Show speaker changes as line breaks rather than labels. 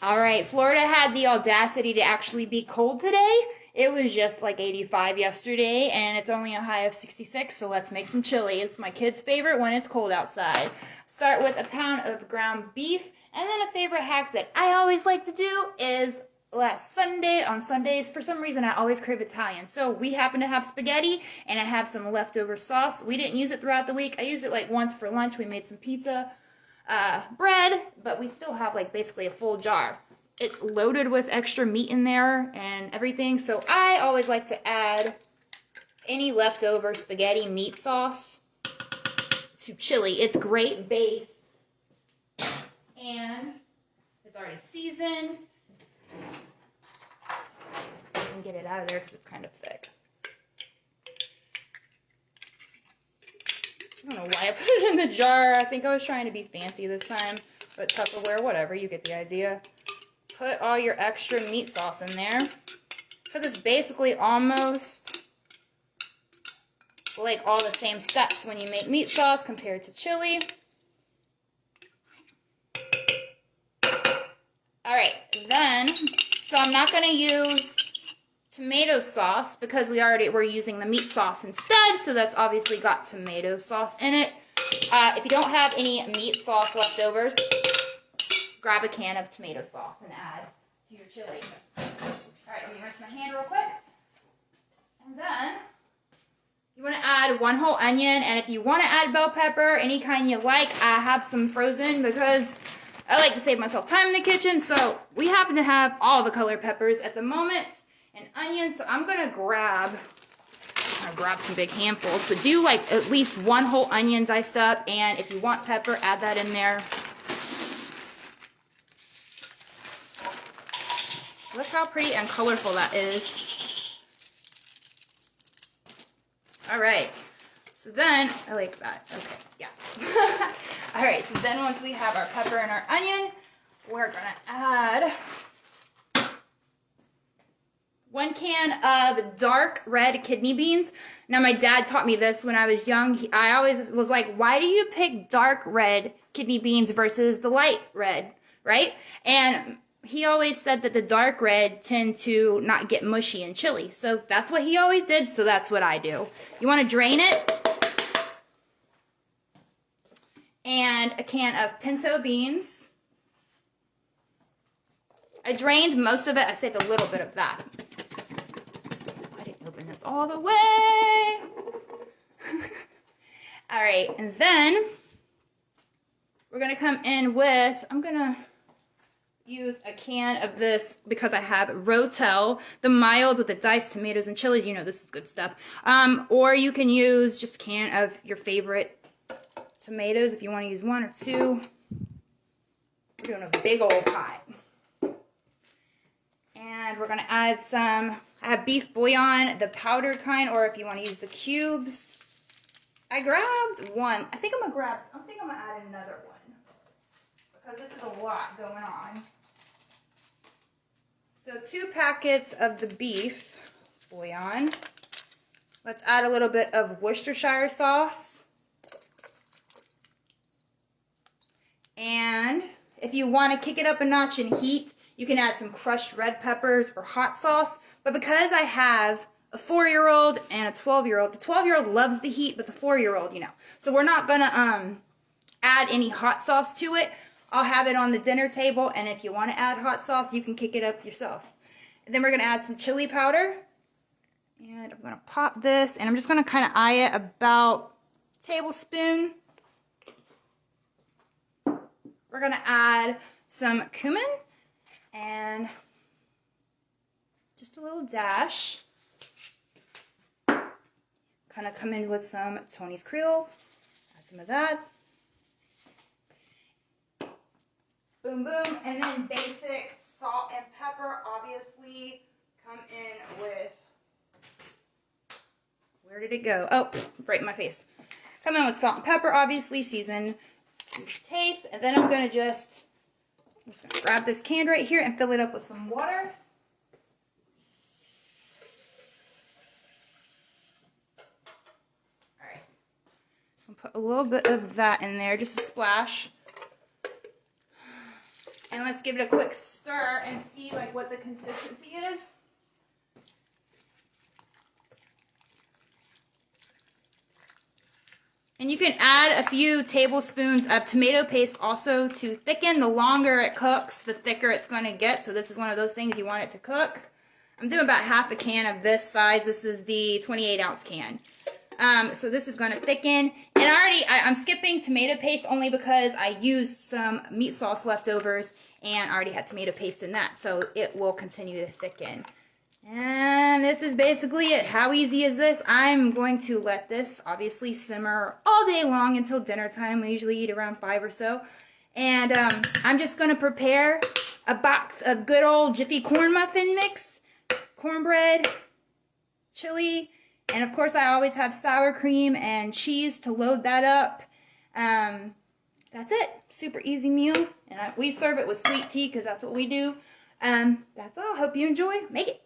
All right, Florida had the audacity to actually be cold today. It was just like 85 yesterday, and it's only a high of 66, so let's make some chili. It's my kid's favorite when it's cold outside. Start with a pound of ground beef, and then a favorite hack that I always like to do is on Sundays, for some reason, I always crave Italian. So we happen to have spaghetti, and I have some leftover sauce. We didn't use it throughout the week. I used it like once for lunch. We made some pizza. Bread, but we still have like basically a full jar. It's loaded with extra meat in there and everything, so I always like to add any leftover spaghetti meat sauce to chili. It's great base, and it's already seasoned. I can get it out of there because it's kind of thick. I don't know why I put it in the jar. I think I was trying to be fancy this time. But Tupperware, whatever, you get the idea. Put all your extra meat sauce in there. Because it's basically almost like all the same steps when you make meat sauce compared to chili. Alright, then, so I'm not going to use tomato sauce because we're using the meat sauce instead, so that's obviously got tomato sauce in it. If you don't have any meat sauce leftovers, grab a can of tomato sauce and add to your chili. Alright, let me rinse my hand real quick. And then you want to add 1 whole onion, and if you want to add bell pepper, any kind you like, I have some frozen because I like to save myself time in the kitchen, so we happen to have all the colored peppers at the moment. And onions, so I'm gonna grab some big handfuls, but do like at least 1 whole onion diced up, and if you want pepper, add that in there. Look how pretty and colorful that is. All right, so then, I like that, okay, yeah. All right, so then once we have our pepper and our onion, we're gonna add 1 can of dark red kidney beans. Now, my dad taught me this when I was young. I always was like, why do you pick dark red kidney beans versus the light red, right? And he always said that the dark red tend to not get mushy in chili. So that's what he always did, so that's what I do. You want to drain it. And a can of pinto beans. I drained most of it. I saved a little bit of that. I didn't open this all the way. All right, and then we're going to come in with, I'm going to use a can of this because I have Rotel, the mild with the diced tomatoes and chilies. You know this is good stuff. Or you can use just a can of your favorite tomatoes if you want to use 1 or 2. We're doing a big old pot. And we're going to add some, I have beef bouillon, the powdered kind, or if you want to use the cubes. I grabbed 1. I think I'm going to add another one because this is a lot going on. So 2 packets of the beef bouillon. Let's add a little bit of Worcestershire sauce. And if you want to kick it up a notch in heat, you can add some crushed red peppers or hot sauce. But because I have a 4-year-old and a 12-year-old, the 12-year-old loves the heat, but the 4-year-old, you know. So we're not going to add any hot sauce to it. I'll have it on the dinner table, and if you want to add hot sauce, you can kick it up yourself. And then we're going to add some chili powder. And I'm going to pop this, and I'm just going to kind of eye it about a tablespoon. We're going to add some cumin and just a little dash. Kind of come in with some Tony's Creole. Add some of that. Boom, boom. And then basic salt and pepper, obviously. Come in with, where did it go? Oh, right in my face. Come in with salt and pepper, obviously, season to taste. And then I'm going to I'm just going to grab this can right here and fill it up with some water. All right. I'll put a little bit of that in there, just a splash. And let's give it a quick stir and see like what the consistency is. And you can add a few tablespoons of tomato paste also to thicken. The longer it cooks, the thicker it's going to get. So this is one of those things you want it to cook. I'm doing about half a can of this size. This is the 28-ounce can. So this is going to thicken. And I'm skipping tomato paste only because I used some meat sauce leftovers and I already had tomato paste in that. So it will continue to thicken. And this is basically it. How easy is this? I'm going to let this obviously simmer all day long until dinner time. We usually eat around 5 or so. And I'm just going to prepare a box of good old Jiffy corn muffin mix, cornbread, chili, and of course I always have sour cream and cheese to load that up. That's it. Super easy meal. And we serve it with sweet tea because that's what we do. That's all. Hope you enjoy. Make it.